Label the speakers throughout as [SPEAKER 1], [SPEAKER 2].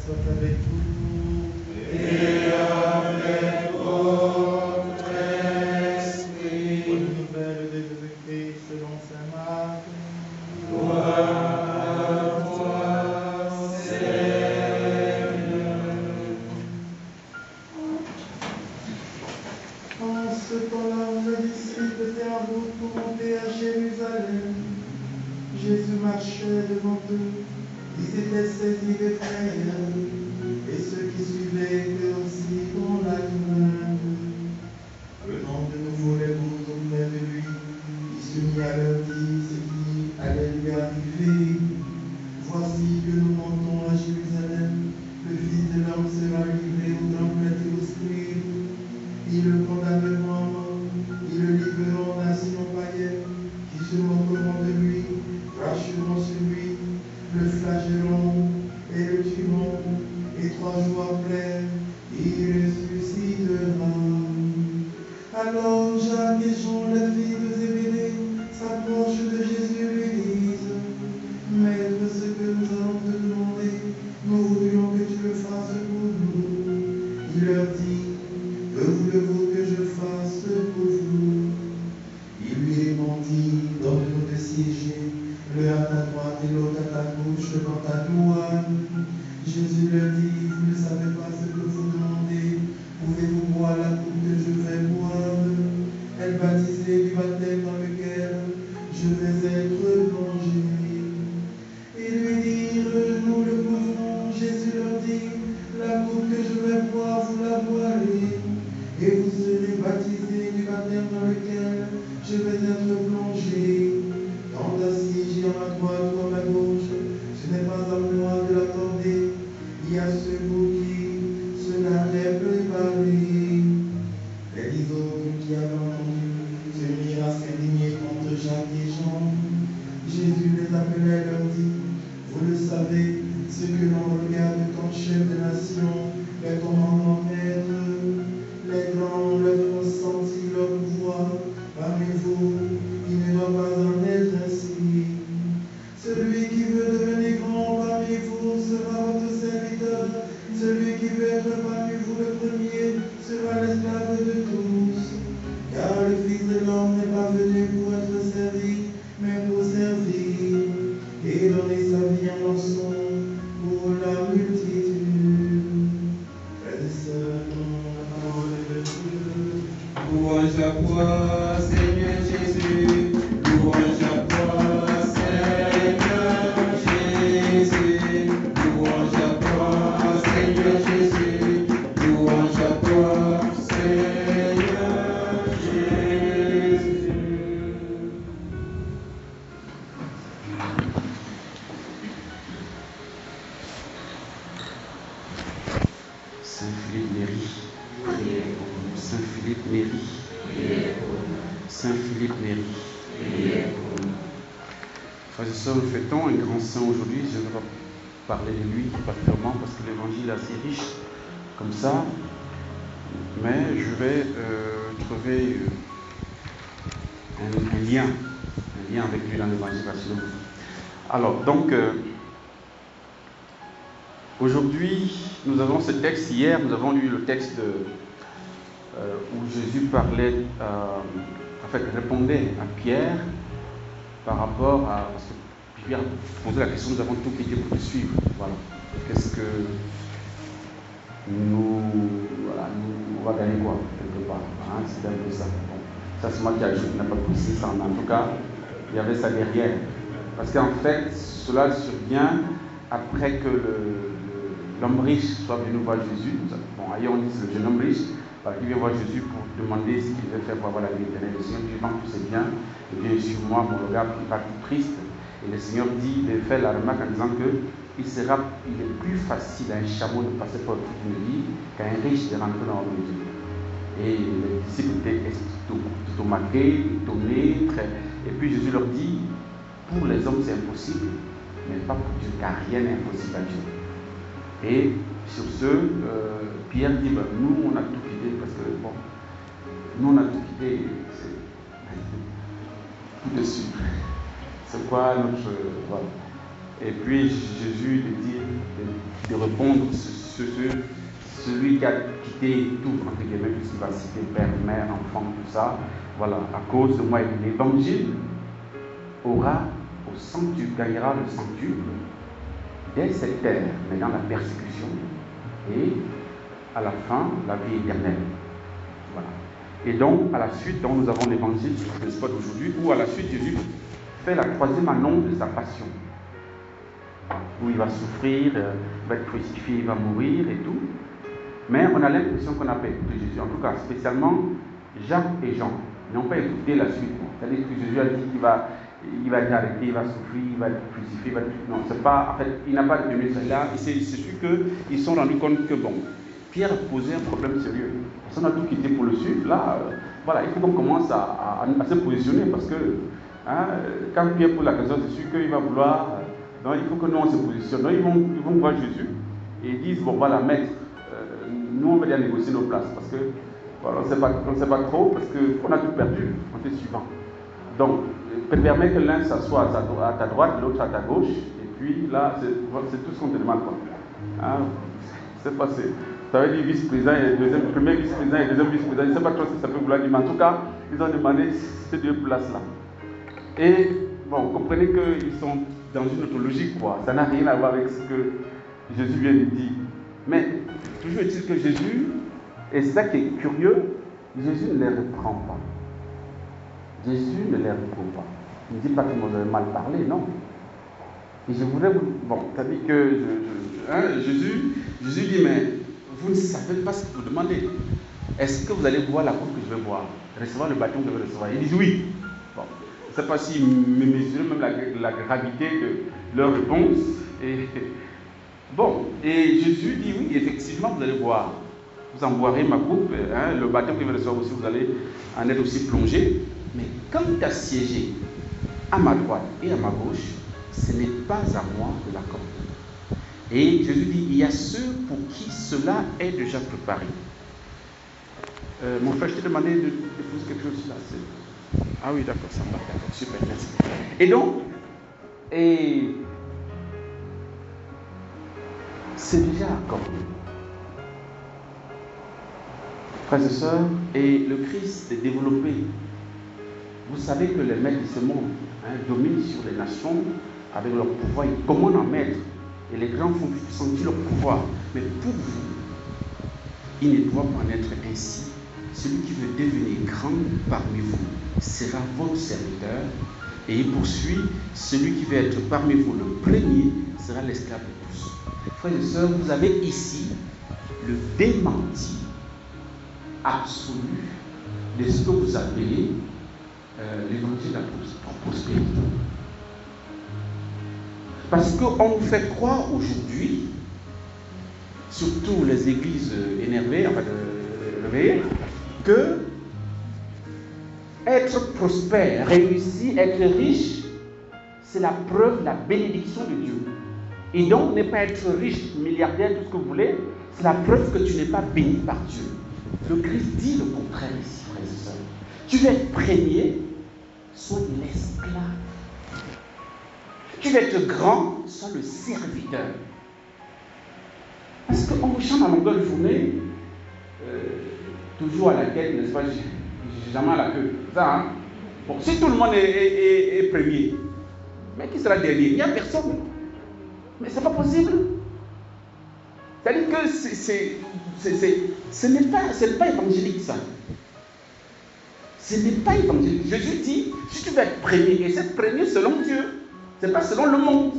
[SPEAKER 1] soit avec vous.
[SPEAKER 2] Et avec votre esprit.
[SPEAKER 1] Bonne nouvelle de Jésus-Christ selon saint Marc.
[SPEAKER 2] Gloire à toi, Seigneur.
[SPEAKER 1] En ce temps-là, les disciples étaient en route pour monter à Jérusalem. Jésus marchait devant eux. Ils étaient saisis d'effrayant, et ceux qui suivaient étaient aussi dans la crainte. Venant de nouveau les bouts auprès de lui, il se mit à leur dire ce qui allait lui arriver. Voici que nous montons à Jérusalem, le Fils de l'homme sera livré aux tempêtes et aux scribes. Ils le condamneront à mort, ils le livreront aux nations païennes, qui se moqueront de lui, cracheront sur lui, le flagelleront et le tueront, et 3 jours après, il ressuscitera. Alors Jacques et Jean, les filles de Zébédée, s'approchent de Jésus et lui disent: Maître, ce que nous allons te demander, nous voudrions que tu le fasses pour nous. Il leur dit: Que voulez-vous que je fasse pour vous? Il lui répondit: Donne-nous de siéger, l'un à ta droite et l'autre à ta gauche, devant ta gloire. Jésus leur dit: Vous ne savez pas ce que vous demandez. Pouvez-vous boire la coupe que je vais boire? Elle baptisée du baptême dans lequel je vais être plongé. Ils lui dirent: Nous le pouvons. Jésus leur dit: La coupe que je vais boire, vous la boirez, et vous serez baptisés du baptême dans lequel je vais être plongé. Quant à siéger à ma droite ou à ma gauche, ce n'est pas à moi de l'accorder, il y a ceux pour qui cela est préparé. Les 10 autres qui avaient entendu se mirent à s'indigner contre Jacques et Jean. Jésus les appelait et leur dit: Vous le savez, ce que l'on regarde comme chef de nation, les commandants maîtres, les grands leur font sentir leur pouvoir. Parmi vous, il ne doit pas en être ainsi. Celui qui veut devenir grand parmi vous sera votre serviteur. Celui qui veut être parmi vous le premier sera l'esclave de tous. Car le Fils de l'homme n'est pas venu pour être servi, mais pour servir et donner sa vie en rançon pour la multitude. Frères et sœurs, la parole de Dieu.
[SPEAKER 2] Louange à toi, Seigneur Jésus. Louange à toi, Seigneur Jésus. Louange à toi, Seigneur Jésus. Louange à toi, Seigneur Jésus.
[SPEAKER 3] Saint Philippe Néri. Saint Philippe Néri. Saint Philippe Néri. Frères et sœurs, nous fêtons un grand saint aujourd'hui. Je ne vais pas parler de lui particulièrement parce que l'évangile est assez riche comme ça. Mais je vais trouver un lien avec lui dans l'évangile. Alors, donc, aujourd'hui, nous avons ce texte. Hier, nous avons lu le texte où Jésus parlait, répondait à Pierre par rapport à. Parce que Pierre posait la question: nous avons tout quitté pour te suivre. Voilà. Qu'est-ce que on va gagner quoi, quelque part, hein, c'est un peu ça. Bon, ça, c'est moi qui ajoute, n'a pas poussé ça. En tout cas, il y avait ça derrière. Parce qu'en fait, cela survient après que l'homme riche soit venu voir Jésus. Bon, ailleurs on dit c'est le jeune homme riche, qui vient voir Jésus pour demander ce qu'il veut faire pour avoir la vie éternelle. Le Seigneur dit: non, tout c'est bien, et viens sur moi, mon regard qui part tout triste. Et le Seigneur dit, il fait la remarque en disant que il est plus facile à un chameau de passer par toute une vie qu'à un riche de rentrer dans le Dieu. Et les disciples étaient estomaqués, étonnés, et puis Jésus leur dit: pour les hommes c'est impossible, mais pas pour Dieu, car rien n'est impossible à Dieu. Et sur ce, Pierre dit: nous on a tout quitté, parce que bon, nous on a tout quitté, tout de suite. C'est quoi notre. Voilà. Et puis Jésus lui dit de répondre celui qui a quitté tout, entre guillemets, tout ce qu'il va citer, père, mère, enfant, tout ça, voilà, à cause de moi, l'évangile gagnera le centuple dès cette terre, mais dans la persécution, et à la fin, la vie éternelle. Voilà. Et donc, à la suite, nous avons l'évangile, le spot d'aujourd'hui, où à la suite, Jésus fait la troisième annonce de sa passion, où il va souffrir, il va être crucifié, il va mourir et tout. Mais on a l'impression qu'on n'a pas écouté Jésus, en tout cas, spécialement Jacques et Jean n'ont pas écouté la suite. C'est-à-dire que Jésus a dit qu'il va être arrêté, il va souffrir, il va être crucifié, non, c'est pas, en fait, il n'a pas donné cela. C'est sûr qu'ils se sont rendus compte que, bon, Pierre posait un problème sérieux. On a tout quitté pour le suivre. Là, voilà, il faut qu'on commence à se positionner parce que quand Pierre pose la question, c'est sûr qu'il va vouloir. Donc, il faut que nous on se positionne. Donc, ils vont voir Jésus et ils disent bon, voilà, maître, nous on va bien négocier nos places parce que voilà, on ne sait pas trop parce qu'on a tout perdu. On est suivant. Donc, permets que l'un s'assoie à ta droite, l'autre à ta gauche, et puis là, c'est tout ce qu'on te demande. C'est passé. Ça veut dire vice-président et premier vice-président et deuxième vice-président. Je ne sais pas trop ce que ça peut vouloir dire, mais en tout cas, ils ont demandé ces deux places-là. Et bon, comprenez qu'ils sont dans une autre logique, quoi. Ça n'a rien à voir avec ce que Jésus vient de dire. Mais toujours est-il que Jésus, et c'est ça qui est curieux, Jésus ne les reprend pas. Jésus ne les reprend pas. Il ne dit pas que vous avez mal parlé, non. Et je voudrais vous. Bon, c'est-à-dire que Jésus dit, mais vous ne savez pas ce que vous demandez. Est-ce que vous allez boire la coupe que je vais boire, recevoir le bâton que je vais recevoir? Ils disent oui. Bon, je ne sais pas s'ils mesurent même la gravité de leur réponse. Et Jésus dit oui, effectivement, vous allez boire. Vous en boirez ma coupe, le bâton que je vais recevoir aussi, vous allez en être aussi plongé. Mais quant à siéger à ma droite et à ma gauche, ce n'est pas à moi de l'accorder. Et Jésus dit, il y a ceux pour qui cela est déjà préparé. Mon frère, je t'ai demandé de poser quelque chose là. Ah oui, d'accord, ça me va, d'accord, super, merci. Et donc, c'est déjà accordé. Frères et sœurs, et le Christ est développé. Vous savez que les maîtres de ce monde dominent sur les nations avec leur pouvoir. Ils commandent en maître. Et les grands font sentir leur pouvoir. Mais pour vous, il ne doit pas en être ainsi. Celui qui veut devenir grand parmi vous sera votre serviteur. Et il poursuit, celui qui veut être parmi vous le premier sera l'esclave de tous. Frères et sœurs, vous avez ici le démenti absolu de ce que vous appelez l'évangile de la prospérité. Parce qu'on nous fait croire aujourd'hui, surtout les églises énervées, enfin réveillées, que être prospère, réussir, être riche, c'est la preuve de la bénédiction de Dieu. Et donc, ne pas être riche, milliardaire, tout ce que vous voulez, c'est la preuve que tu n'es pas béni par Dieu. Le Christ dit le contraire ici, frères et sœurs. Tu veux être premier, sois l'esclave. Tu veux être grand, sois le serviteur. Parce qu'on vous chante à longueur de journée, toujours à la quête, n'est-ce pas, jamais à la queue. Ça, hein? Bon, si tout le monde est premier, mais qui sera dernier? Il n'y a personne. Mais ce n'est pas possible. C'est-à-dire que ce n'est pas évangélique, ça. Ce n'est pas évangélique. Jésus dit, si tu veux être premier, et c'est premier selon Dieu, ce n'est pas selon le monde.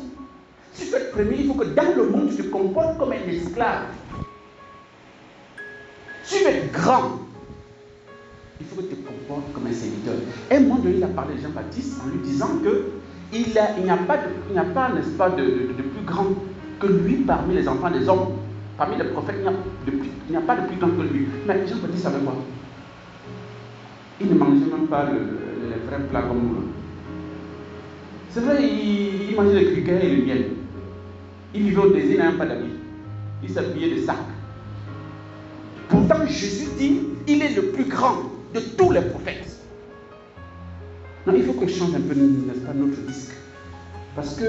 [SPEAKER 3] Si tu veux être premier, il faut que dans le monde, tu te comportes comme un esclave. Si tu veux être grand, il faut que tu te comportes comme un serviteur. Et à un moment donné, il a parlé de Jean-Baptiste en lui disant qu'il n'y a pas, n'est-ce pas, de plus grand que lui parmi les enfants des hommes. Parmi les prophètes, il n'y a pas de plus grand que lui. Mais Jean-Baptiste savait quoi? Il ne mangeait même pas les vrais plats comme nous. C'est vrai, il mangeait les criquets et le miel. Il vivait au désert, il n'avait pas d'habits. Il s'habillait de sacs. Pourtant, Jésus dit, il est le plus grand de tous les prophètes. Non, il faut qu'on change un peu, n'est-ce pas, notre disque. Parce que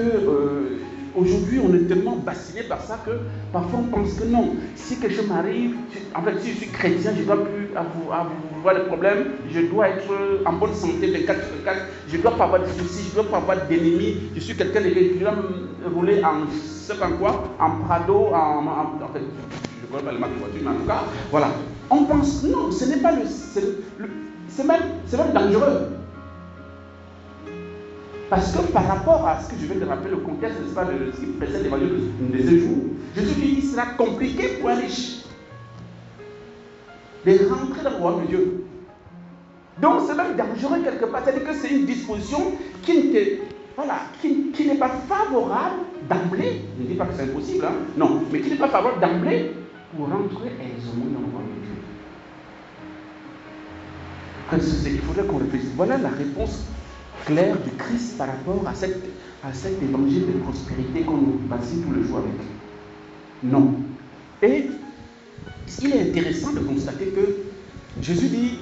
[SPEAKER 3] aujourd'hui, on est tellement bassiné par ça que parfois on pense que non, si quelque chose m'arrive, en fait, si je suis chrétien, je ne dois plus avoir de problème, je dois être en bonne santé 24/24, je ne dois pas avoir de soucis, je ne dois pas avoir d'ennemis, je suis quelqu'un de je dois me rouler en, je sais pas quoi, en Prado, en fait, je ne vois pas le marque de voiture, mais en tout cas, voilà. On pense, non, ce n'est pas c'est même dangereux. Parce que par rapport à ce que je viens de rappeler, le contexte, n'est-ce pas, de ce qui précède l'évangile de ce jour, Jésus dit qu'il sera compliqué pour un riche de rentrer dans le royaume de Dieu. Donc c'est même dangereux quelque part. C'est-à-dire que c'est une disposition qui n'est pas favorable d'emblée. Je ne dis pas que c'est impossible, hein, non, mais qui n'est pas favorable d'emblée pour rentrer aisément dans le royaume de Dieu. Il faudrait qu'on réfléchisse. Voilà la réponse clair du Christ par rapport à cet évangile de prospérité qu'on nous bâtit tout le jour avec. Non. Et il est intéressant de constater que Jésus dit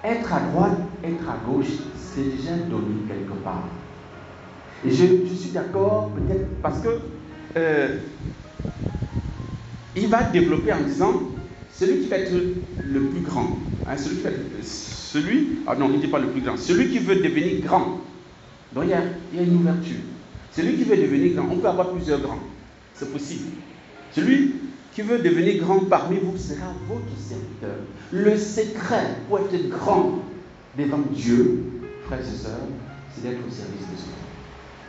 [SPEAKER 3] être à droite, être à gauche, c'est déjà donné quelque part. Et je suis d'accord peut-être parce que il va développer en disant celui qui va être le plus grand, hein, non, il ne dit pas le plus grand, celui qui veut devenir grand. Donc il y a une ouverture. Celui qui veut devenir grand, on peut avoir plusieurs grands, c'est possible. Celui qui veut devenir grand parmi vous sera votre serviteur. Le secret pour être grand devant Dieu, frères et sœurs, c'est d'être au service des autres,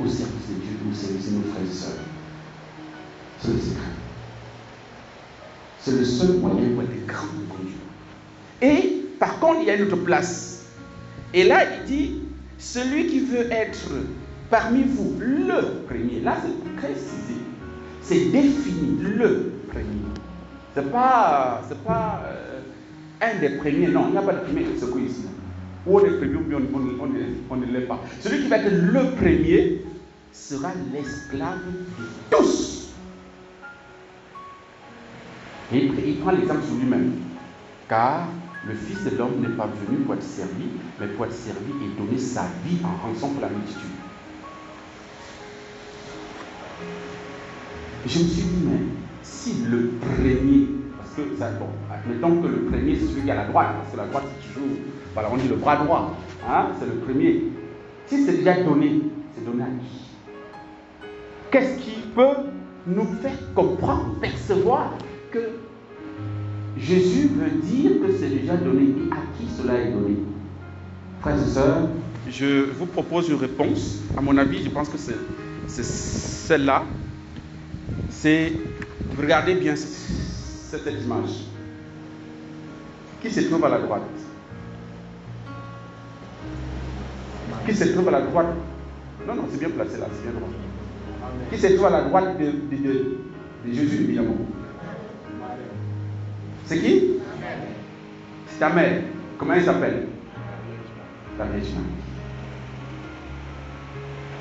[SPEAKER 3] au service de Dieu, au service de nos frères et sœurs. C'est le secret. C'est le seul moyen pour être grand devant Dieu. Et par contre, il y a une autre place. Et là, il dit, celui qui veut être parmi vous le premier. Là, c'est précisé. C'est défini, le premier. C'est pas un des premiers. Non, il n'y a pas de premier de secours ici. Ou on est premier, on ne l'est pas. Celui qui va être le premier sera l'esclave de tous. Et il prend l'exemple sur lui-même. Car le Fils de l'homme n'est pas venu pour être servi, mais pour être servi et donner sa vie en rançon pour la multitude. Et je me suis dit, mais si le premier, parce que ça, bon, admettons que le premier c'est celui qui est à la droite, parce que la droite c'est toujours, voilà, on dit le bras droit, hein, c'est le premier. Si c'est déjà donné, c'est donné à qui? Qu'est-ce qui peut nous faire comprendre, percevoir que Jésus veut dire que c'est déjà donné et à qui cela est donné? Frères et sœurs, je vous propose une réponse. À mon avis, je pense que c'est celle-là. C'est, regardez bien cette image. Qui se trouve à la droite? Qui se trouve à la droite? Non, c'est bien placé là, c'est bien droit. Qui se trouve à la droite de Jésus, évidemment? C'est qui? C'est ta mère. Comment elle s'appelle? La Vierge Marie.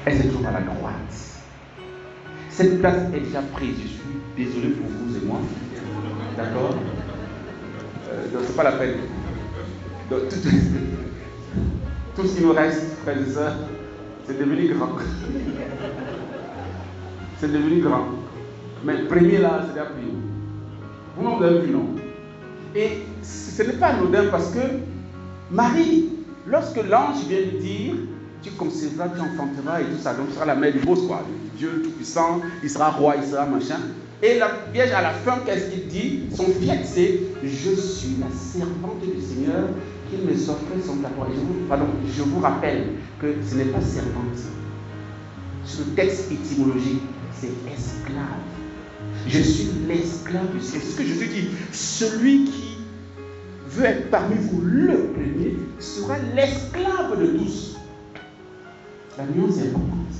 [SPEAKER 3] Elle se trouve à la droite. Cette place est déjà prise. Je suis désolé pour vous et moi. D'accord? Donc c'est pas la peine. Donc, tout ce qui nous reste, frères et sœurs, c'est devenu grand. C'est devenu grand. Mais le premier là, c'est déjà pris. Vous avez vu, non? Et ce n'est pas anodin parce que Marie, lorsque l'ange vient lui dire, tu concevras, tu enfanteras et tout ça, donc tu seras la mère du beau, quoi, Dieu tout-puissant, il sera roi, il sera machin. Et la Vierge, à la fin, qu'est-ce qu'il dit? Son fiat, c'est je suis la servante du Seigneur, qu'il me s'offre son tatouage. Je vous rappelle que ce n'est pas servante. Sur le texte étymologique, c'est esclave. Je suis l'esclave du Seigneur. C'est ce que Jésus dit. Celui qui veut être parmi vous le premier sera l'esclave de tous. La nuance est importante.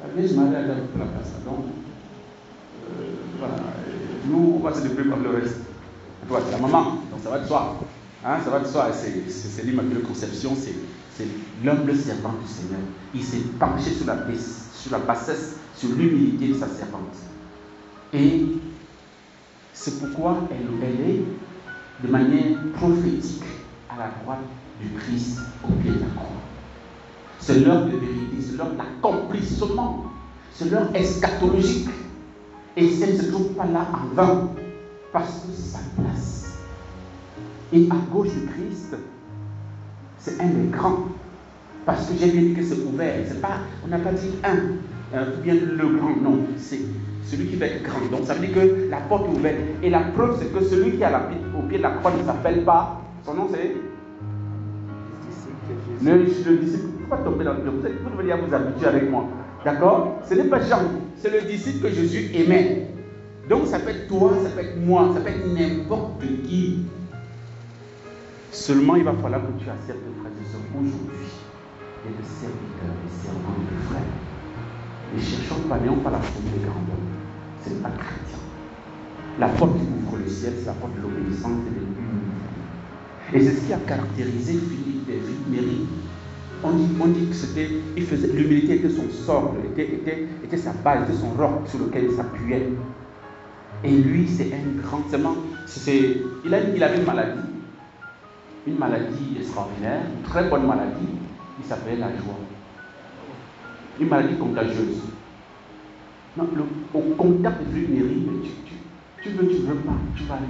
[SPEAKER 3] La Vierge Marie a déjà pris la place. Donc, voilà. Nous, on va se débrouiller par le reste. Toi, c'est la maman, donc ça va de soi. Hein, ça va de soi. C'est l'Immaculée Conception, c'est l'humble servant du Seigneur. Il s'est penché sur la bassesse, sur l'humilité de sa servante. Et c'est pourquoi elle est de manière prophétique à la droite du Christ au pied de la croix. C'est l'heure de vérité, c'est l'heure d'accomplissement c'est l'heure eschatologique. Et elle ne se trouve pas là en vain, parce que c'est sa place. Et à gauche du Christ, c'est un des grands. Parce que j'ai bien dit que c'est ouvert. C'est pas, on n'a pas dit ou bien le grand, non. C'est celui qui va être grand. Donc ça veut dire que la porte est ouverte. Et la preuve, c'est que celui qui est au pied de la croix ne s'appelle pas. Son nom c'est le disciple. Pourquoi tomber dans le pied? Vous devez vous habituer avec moi. D'accord? Ce n'est pas Jean, c'est le disciple que Jésus aimait. Donc ça peut être toi, ça peut être moi, ça peut être n'importe qui. Seulement il va falloir que tu acceptes, frères et sœurs, aujourd'hui, d'être serviteur et servant de frère. Ne cherchons pas, n'ayons pas la folie des grands hommes. Ce n'est pas chrétien. La porte qui ouvre le ciel, c'est la porte de l'obéissance et de l'humilité. Et c'est ce qui a caractérisé Philippe Néri. On dit que c'était, l'humilité était son socle, était sa base, était son roc sur lequel il s'appuyait. Et lui, c'est un grand, il avait une maladie extraordinaire, une très bonne maladie, il s'appelait la joie. Une maladie contagieuse. Non, au contact de Philippe Néri, tu veux pas, tu vas rire.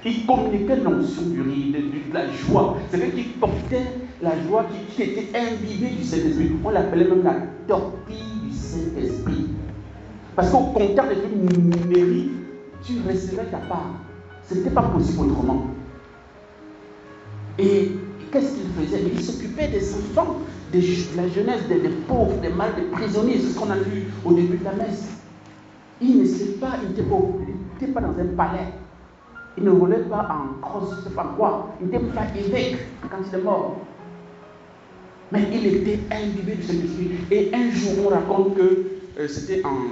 [SPEAKER 3] Il communiquait l'onction du rire, de la joie. C'est vrai qu'il portait la joie qui était imbibée du Saint-Esprit. On l'appelait même la torpille du Saint-Esprit. Parce qu'au contact de Philippe Néri, tu recevais ta part. Ce n'était pas possible autrement. Et qu'est-ce qu'il faisait? Il s'occupait des enfants, de la jeunesse, des pauvres, des malades, des prisonniers. C'est ce qu'on a lu au début de la messe. Il n'était pas dans un palais. Il ne roulait pas en crosse, je ne sais pas quoi. Il n'était pas évêque quand il est mort. Mais il était imbibé du Saint-Esprit. Et un jour, on raconte que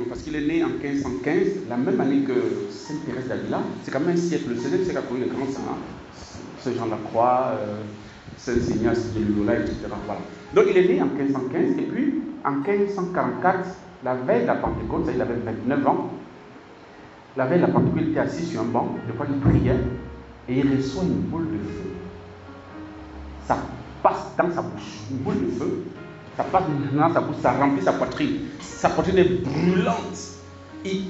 [SPEAKER 3] parce qu'il est né en 1515, la même année que Sainte Thérèse d'Avila. C'est quand même un siècle, le 16e siècle a connu les grands saints. Saint Jean Lacroix, Saint Ignace de Loyola, etc. Voilà. Donc il est né en 1515, et puis en 1544, la veille de la Pentecôte, il avait 29 ans. La veille de la Pentecôte, il était assis sur un banc, je crois qu'il priait, et il reçoit une boule de feu. Ça passe dans sa bouche, une boule de feu, ça passe dans sa bouche, ça remplit sa poitrine. Sa poitrine est brûlante. Il